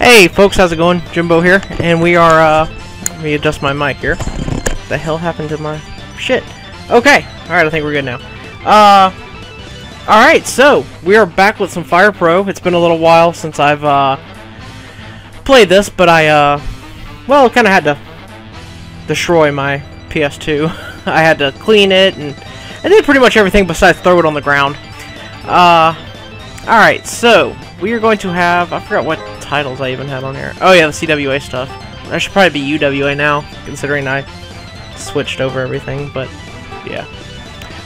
Hey folks, how's it going? Jimbo here, and we are, let me adjust my mic here. What the hell happened to my shit? Okay, alright, I think we're good now. Alright, so, we are back with some Fire Pro. It's been a little while since I've, played this, but well, kinda had to destroy my PS2. I had to clean it, and I did pretty much everything besides throw it on the ground. Alright, so, we are going to have, I forgot what titles I even had on here. Oh yeah, the CWA stuff. That should probably be UWA now, considering I switched over everything, but yeah.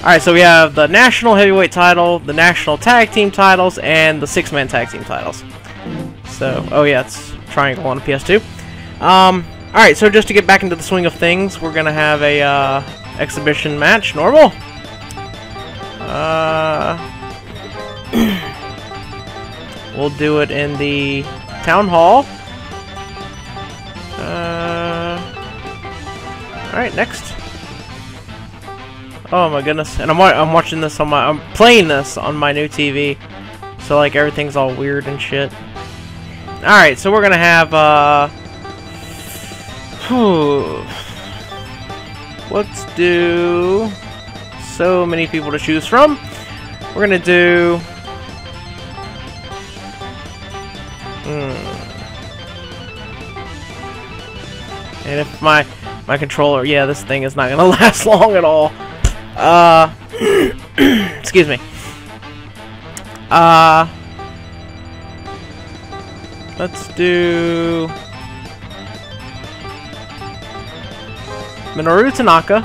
Alright, so we have the National Heavyweight title, the National Tag Team titles, and the 6-man Tag Team titles. So, oh yeah, it's Triangle on a PS2. Alright, so just to get back into the swing of things, we're gonna have a, exhibition match, normal. We'll do it in the Town Hall. Alright, next. Oh my goodness. And I'm watching this on my... I'm playing this on my new TV. So, like, everything's all weird and shit. Alright, so we're gonna have, let's do... So many people to choose from. We're gonna do... And if my controller, yeah, this thing is not gonna last long at all. Excuse me. Let's do Minoru Tanaka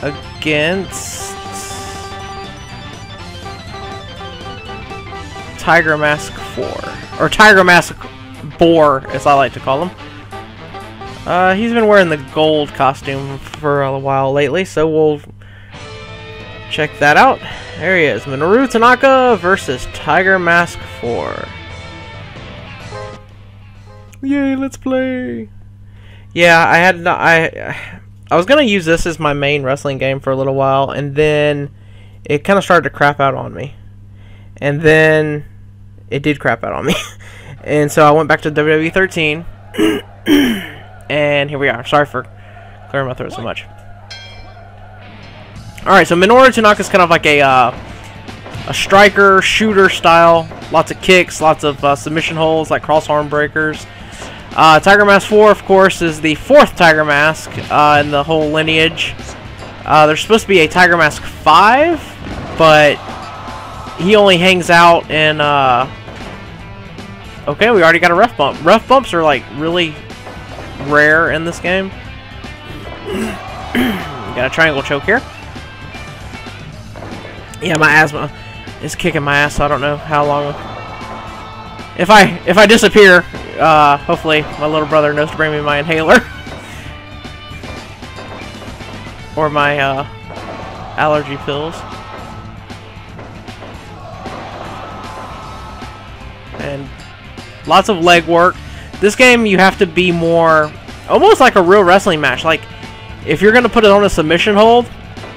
against Tiger Mask 4, or Tiger Mask Boar, as I like to call him. He's been wearing the gold costume for a while lately, so we'll check that out. There he is, Minoru Tanaka versus Tiger Mask 4. Yay, let's play! Yeah, I was gonna use this as my main wrestling game for a little while, and then it kind of started to crap out on me. And then it did crap out on me. And so I went back to WWE 13. And here we are. Sorry for clearing my throat so much. Alright, so Minoru Tanaka is kind of like a striker, shooter style. Lots of kicks, lots of submission holds, like cross arm breakers. Tiger Mask 4, of course, is the 4th Tiger Mask in the whole lineage. There's supposed to be a Tiger Mask 5, but he only hangs out in... Okay, we already got a ref bump. Ref bumps are, like, really rare in this game. Got a triangle choke here. Yeah, my asthma is kicking my ass, so I don't know how long... If I disappear, hopefully my little brother knows to bring me my inhaler. Or my, allergy pills. And... lots of leg work. This game, you have to be more... almost like a real wrestling match. Like, if you're going to put it on a submission hold,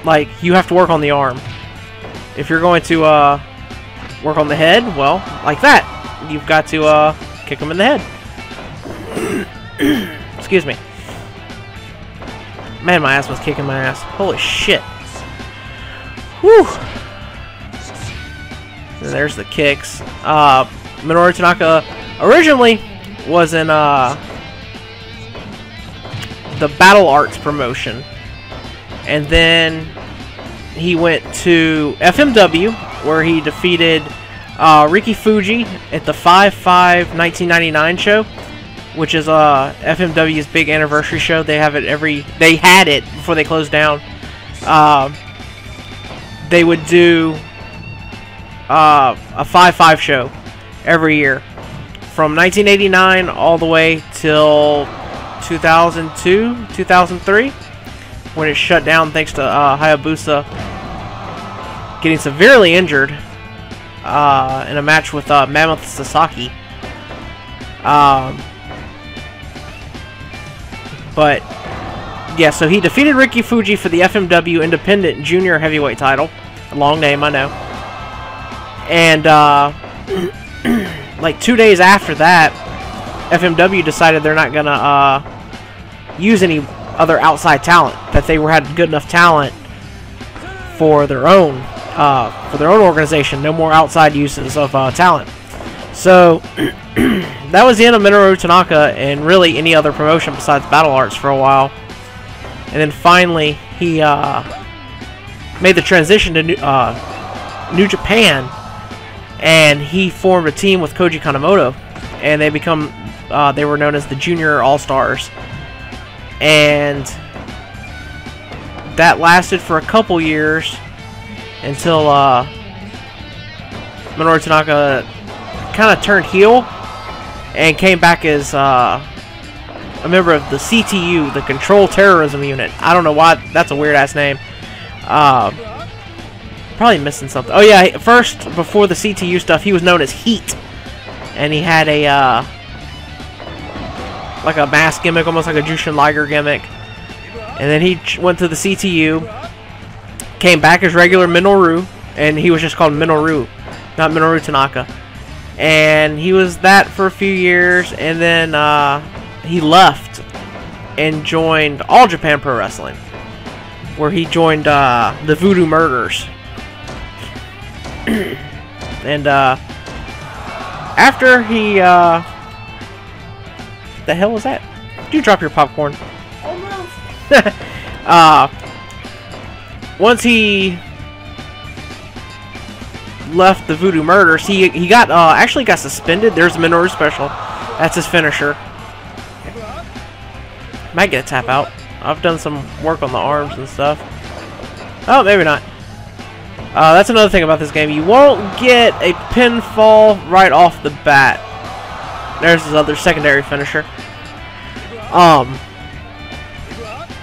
like, you have to work on the arm. If you're going to work on the head, well, like that. You've got to kick him in the head. Excuse me. Man, my ass was kicking my ass. Holy shit. Whew. And there's the kicks. Minoru Tanaka originally was in the Battle Arts promotion, and then he went to FMW, where he defeated Riki Fuji at the 5/5 1999 show, which is FMW's big anniversary show. They have it they had it before they closed down. They would do a 5/5 show every year, from 1989 all the way till 2002, 2003, when it shut down thanks to Hayabusa getting severely injured in a match with Mammoth Sasaki. But yeah, so he defeated Riki Fuji for the FMW Independent Junior Heavyweight title. A long name, I know. And like 2 days after that, FMW decided they're not gonna use any other outside talent. That they had good enough talent for their own organization. No more outside uses of talent. So that was the end of Minoru Tanaka and really any other promotion besides Battle Arts for a while. And then finally he made the transition to New Japan, and he formed a team with Koji Kanemoto, and they were known as the Junior All-Stars. And that lasted for a couple years until Minoru Tanaka kind of turned heel and came back as a member of the CTU, the Control Terrorism Unit. I don't know why, that's a weird ass name. Probably missing something. Oh yeah, first, before the CTU stuff, he was known as Heat, and he had a like a mask gimmick, almost like a Jushin Liger gimmick. And then he went to the CTU, came back as regular Minoru, and he was just called Minoru, not Minoru Tanaka. And he was that for a few years, and then he left and joined All Japan Pro Wrestling, where he joined the Voodoo Murders. And after he the hell was that? Did you drop your popcorn? Once he left the Voodoo Murders, he got actually got suspended. There's a Minoru special. That's his finisher. Might get a tap out. I've done some work on the arms and stuff. Oh, maybe not. That's another thing about this game. You won't get a pinfall right off the bat. There's his other secondary finisher.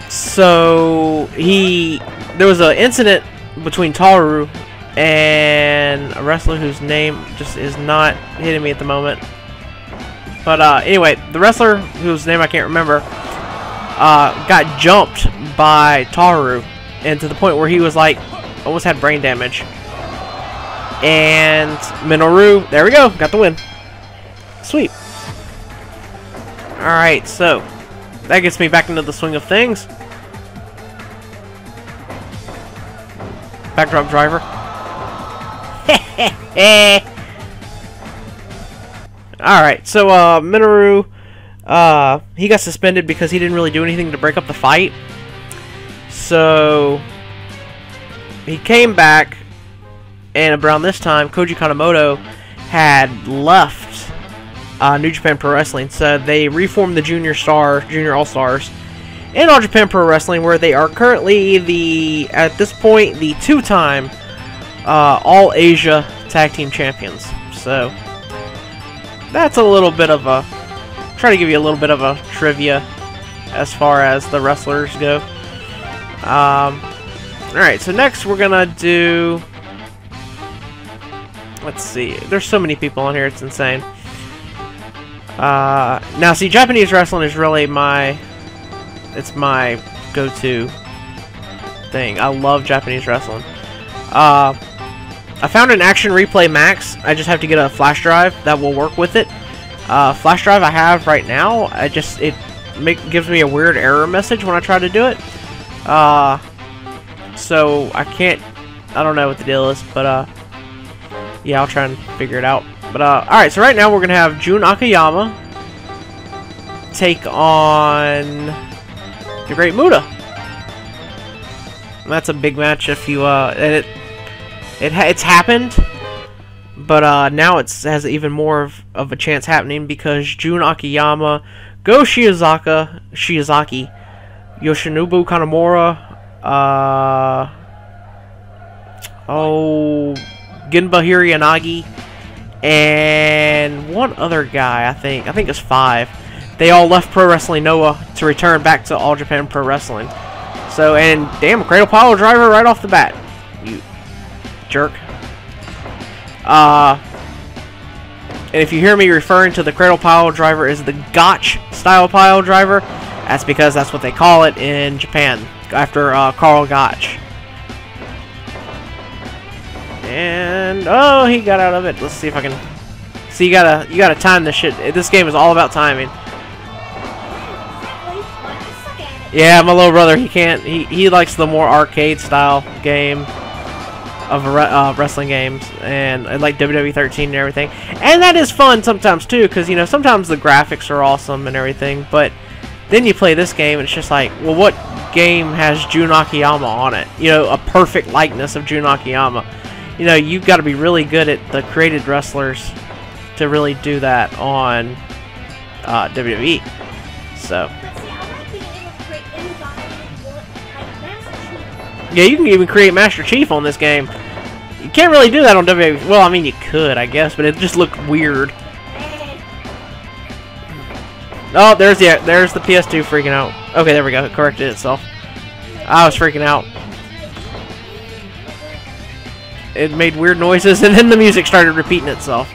So there was an incident between Tauru and a wrestler whose name just is not hitting me at the moment. But anyway, the wrestler whose name I can't remember got jumped by Tauru, and to the point where he was like almost had brain damage. And Minoru, there we go, got the win. Sweet. Alright, so that gets me back into the swing of things. Backdrop driver. Alright, so Minoru, he got suspended because he didn't really do anything to break up the fight. So he came back, and around this time, Koji Kanemoto had left New Japan Pro Wrestling, so they reformed the Junior All-Stars in All Japan Pro Wrestling, where they are currently at this point, the two-time All Asia Tag Team Champions. So that's a little bit of a, try to give you a little bit of a trivia as far as the wrestlers go. Alright, so next we're gonna do, let's see, there's so many people on here, it's insane. Now see, Japanese wrestling is really it's my go-to thing. I love Japanese wrestling. I found an Action Replay Max. I just have to get a flash drive that will work with it. Flash drive I have right now, it gives me a weird error message when I try to do it. So I don't know what the deal is, but yeah, I'll try and figure it out. But alright, so right now we're gonna have Jun Akiyama take on the Great Muta. And that's a big match if you and it's happened, but now it has even more of a chance happening because Jun Akiyama, Go Shiozaki, Yoshinobu Kanemura, Ginba Hiryanagi, and one other guy, I think it's 5. They all left Pro Wrestling Noah to return back to All Japan Pro Wrestling. So, and damn, Cradle Pile Driver right off the bat, you jerk. And if you hear me referring to the Cradle Pile Driver as the Gotch style pile driver, that's because that's what they call it in Japan after Karl Gotch. And oh, he got out of it. Let's see if I can So you gotta time this shit. This game is all about timing. Yeah, my little brother, he can't. He likes the more arcade style game of wrestling games, and like WWE 13 and everything. And that is fun sometimes too, because you know sometimes the graphics are awesome and everything, but then you play this game and it's just like, well, what game has Jun Akiyama on it? You know, a perfect likeness of Jun Akiyama. You know, you've got to be really good at the created wrestlers to really do that on WWE. So yeah, you can even create Master Chief on this game. You can't really do that on WWE. Well, I mean, you could, I guess, but it just looked weird. Oh, there's the PS2 freaking out. Okay, there we go. It corrected itself. I was freaking out. It made weird noises, and then the music started repeating itself.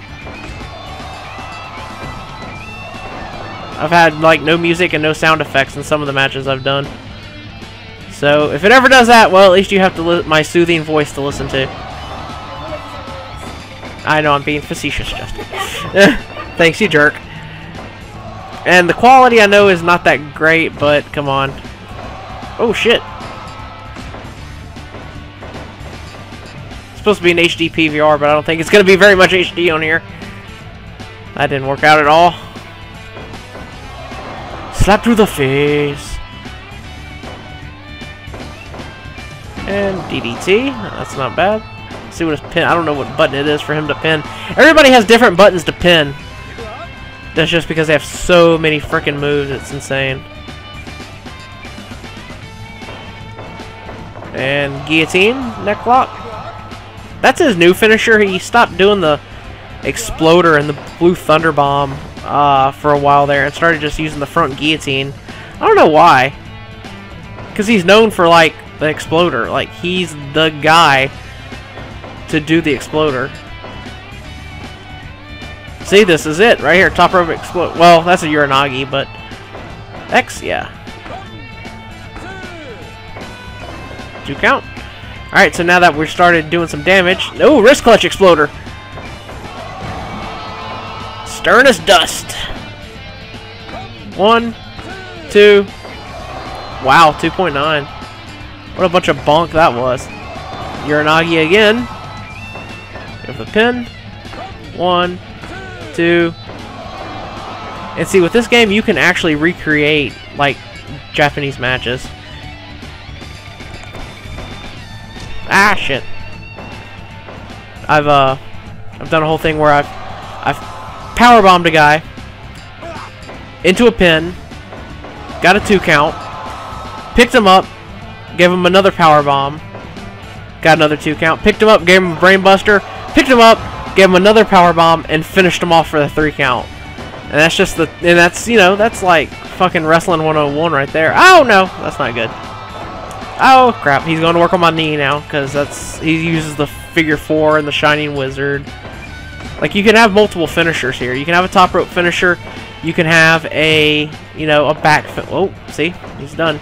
I've had, like, no music and no sound effects in some of the matches I've done. So, if it ever does that, well, at least you have to my soothing voice to listen to. I know, I'm being facetious, Justin. Thanks, you jerk. And the quality, I know, is not that great, but come on. Oh, shit. It's supposed to be an HD PVR, but I don't think it's going to be very much HD on here. That didn't work out at all. Slap through the face. And DDT. That's not bad. Let's see what his pin. I don't know what button it is for him to pin. Everybody has different buttons to pin. That's just because they have so many freaking moves. It's insane. And guillotine, neck lock. That's his new finisher. He stopped doing the exploder and the blue thunder bomb for a while there and started just using the front guillotine. I don't know why. Because he's known for like the exploder. Like he's the guy to do the exploder. See, this is it right here. Top rope explode. Well, that's a Uranagi, but X, yeah. 2 count. Alright, so now that we've started doing some damage. Oh, wrist clutch exploder. Stern as dust. 1, 2. Wow, 2.9. What a bunch of bonk that was. Uranagi again. Give the pin. 1, 2. And see, with this game, you can actually recreate like Japanese matches. Ah, shit. I've done a whole thing where I've powerbombed a guy into a pin, got a 2 count, picked him up, gave him another powerbomb, got another 2 count, picked him up, gave him a brainbuster, picked him up, gave him another powerbomb, and finished him off for the 3 count. And that's just and that's, you know, that's like fucking wrestling 101 right there. Oh no, that's not good. Oh crap, he's going to work on my knee now, because he uses the figure 4 and the Shining Wizard. Like, you can have multiple finishers here. You can have a top rope finisher. You can have a, you know, a back oh, see? He's done.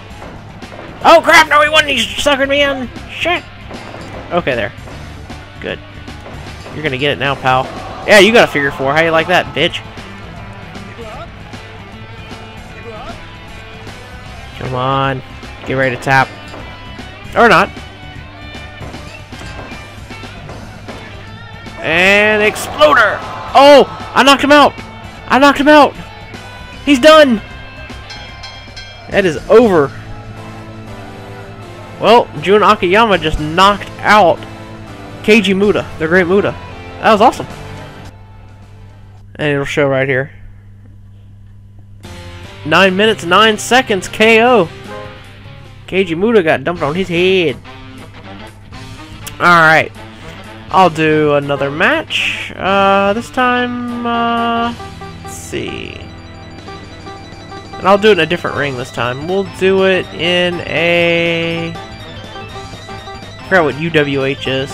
Oh crap, no he wasn't, he's suckered me in. Shit. Okay, there. Good. You're gonna get it now, pal. Yeah, you got a figure 4. How you like that, bitch? Come on. Get ready to tap. Or not. And exploder! Oh! I knocked him out! I knocked him out! He's done! That is over. Well, Jun Akiyama just knocked out Keiji Muta, the Great Muta. That was awesome. And it'll show right here. 9 minutes, 9 seconds, KO. Keiji Muta got dumped on his head. Alright. I'll do another match. This time, let's see. And I'll do it in a different ring this time. We'll do it in a... I forgot what UWH is.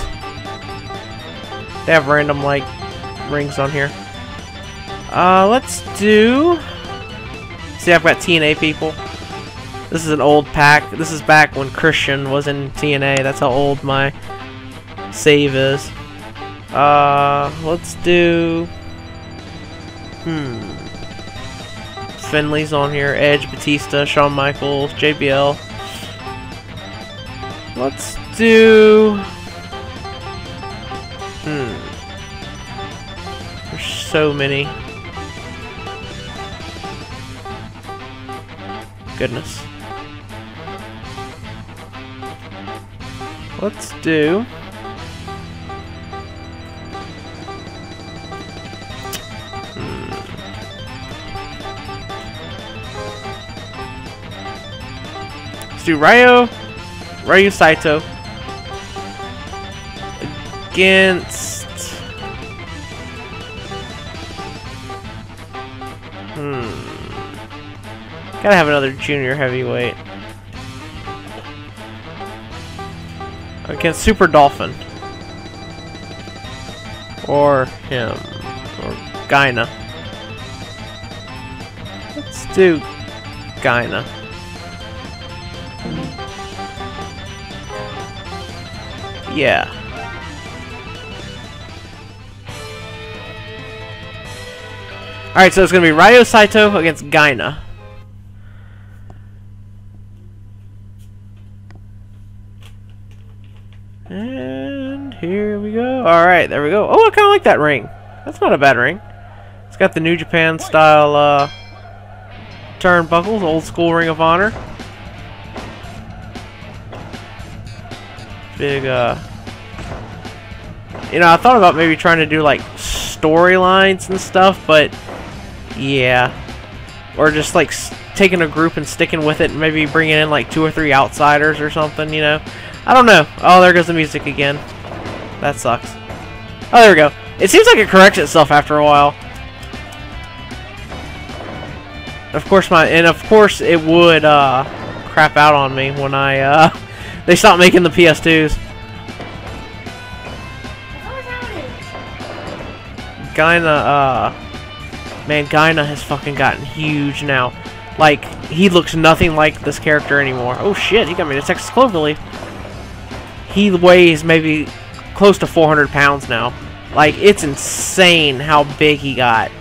They have random, like, rings on here. Let's do... See, I've got TNA people. This is an old pack. This is back when Christian was in TNA. That's how old my save is. Let's do Finley's on here. Edge, Batista, Shawn Michaels, JBL. Let's do... There's so many. Goodness. Let's do... Let's do Rio Saito against... Gotta have another junior heavyweight. Against Super Dolphin. Or him. Or Gynae. Let's do Gynae. Yeah. Alright, so it's gonna be Rio Saito against Gynae. And here we go. Alright, there we go. Oh, I kinda like that ring. That's not a bad ring. It's got the New Japan style turnbuckles, old school Ring of Honor. Big, you know, I thought about maybe trying to do like storylines and stuff, but yeah, or just like taking a group and sticking with it and maybe bringing in like 2 or 3 outsiders or something, you know. I don't know. Oh, there goes the music again. That sucks. Oh, there we go. It seems like it corrects itself after a while. Of course, it would crap out on me when I they stopped making the PS2s. Gynae, man, Gynae has fucking gotten huge now. Like, he looks nothing like this character anymore. Oh shit, he got me to Texas Cloverleaf. He weighs maybe close to 400 pounds now. Like, it's insane how big he got.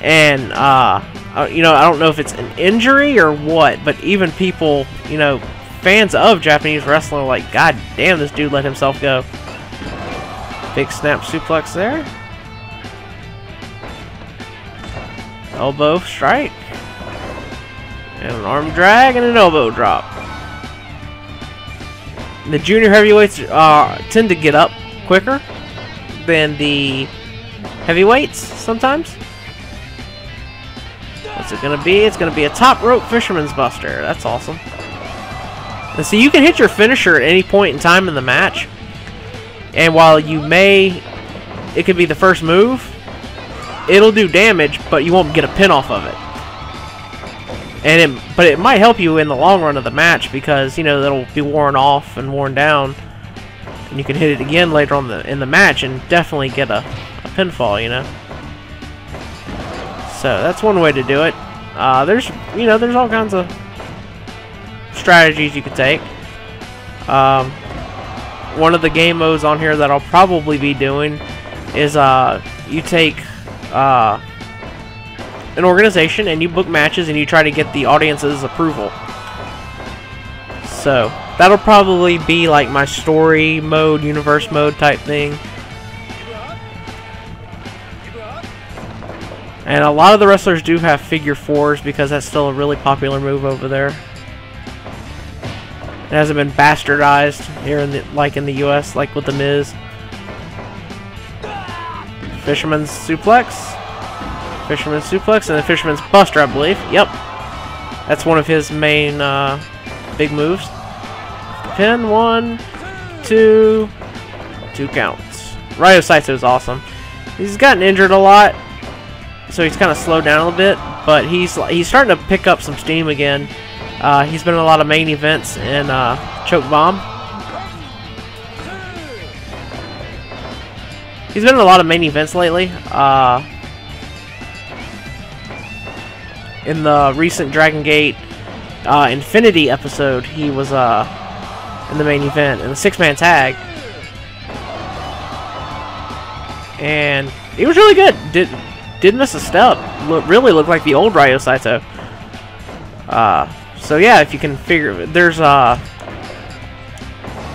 And, you know, I don't know if it's an injury or what, but even people, you know, fans of Japanese wrestling are like, God damn, this dude let himself go. Big snap suplex there. Elbow strike. And an arm drag and an elbow drop. The junior heavyweights tend to get up quicker than the heavyweights sometimes. What's it gonna be? It's gonna be a top rope fisherman's buster. That's awesome. And see, you can hit your finisher at any point in time in the match. And while you may, it could be the first move, it'll do damage, but you won't get a pin off of it. And but it might help you in the long run of the match because, you know, that'll be worn off and worn down, and you can hit it again later on in the match and definitely get a pinfall, you know. So that's one way to do it. There's all kinds of strategies you could take. One of the game modes on here that I'll probably be doing is you take an organization and you book matches and you try to get the audience's approval. So that'll probably be like my story mode, universe mode type thing. And a lot of the wrestlers do have figure 4s because that's still a really popular move over there. It hasn't been bastardized here in the in the US, like with the Miz. Fisherman's suplex. Fisherman's suplex and the Fisherman's Buster, I believe. Yep. That's one of his main big moves. Pin, 1, 2, 2 counts. Rio Saito is awesome. He's gotten injured a lot, so he's kind of slowed down a little bit, but he's starting to pick up some steam again. He's been in a lot of main events and Choke Bomb. He's been in a lot of main events lately. In the recent Dragon Gate Infinity episode, he was in the main event in the 6-man tag, and he was really good. did miss a step. Really looked like the old Rio Saito. So yeah, if you can figure, there's a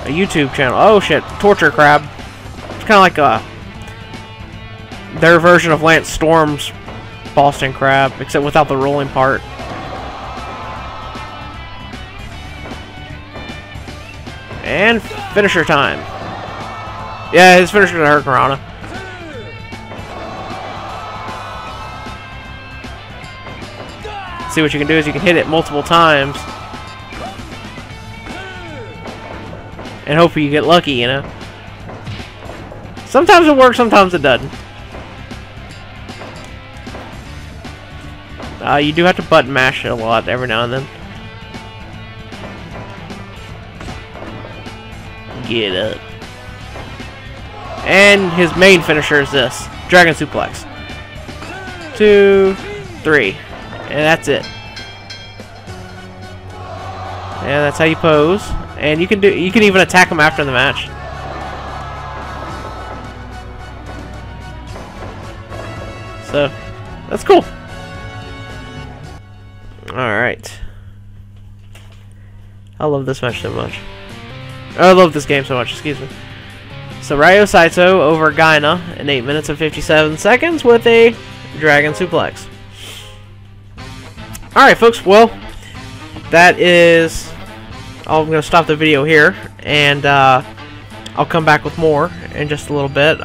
YouTube channel. Oh shit, Torture Crab. It's kind of like their version of Lance Storm's Boston Crab, except without the rolling part. And finisher time. Yeah, his finisher to Hurricanrana. See, what you can do is you can hit it multiple times and hope you get lucky, you know. Sometimes it works, sometimes it doesn't. You do have to button mash it a lot every now and then. Get up. And his main finisher is this. Dragon Suplex. 2, 3. And that's it. And that's how you pose. And you can even attack him after the match. So, that's cool. Alright. I love this match so much. I love this game so much, excuse me. So, Rio Saito over Gynae in 8 minutes and 57 seconds with a Dragon Suplex. Alright, folks, well, that is... I'm going to stop the video here, and I'll come back with more in just a little bit.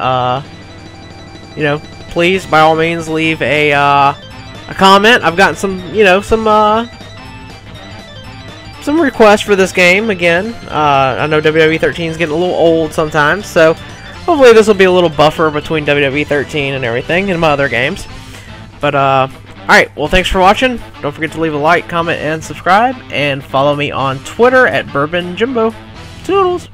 You know, please, by all means, leave a comment. I've gotten some, you know, some requests for this game again. I know WWE 13 is getting a little old sometimes, so hopefully this will be a little buffer between WWE 13 and everything and my other games. But alright, well, thanks for watching. Don't forget to leave a like, comment, and subscribe, and follow me on Twitter at Bourbonjimbo. Toodles!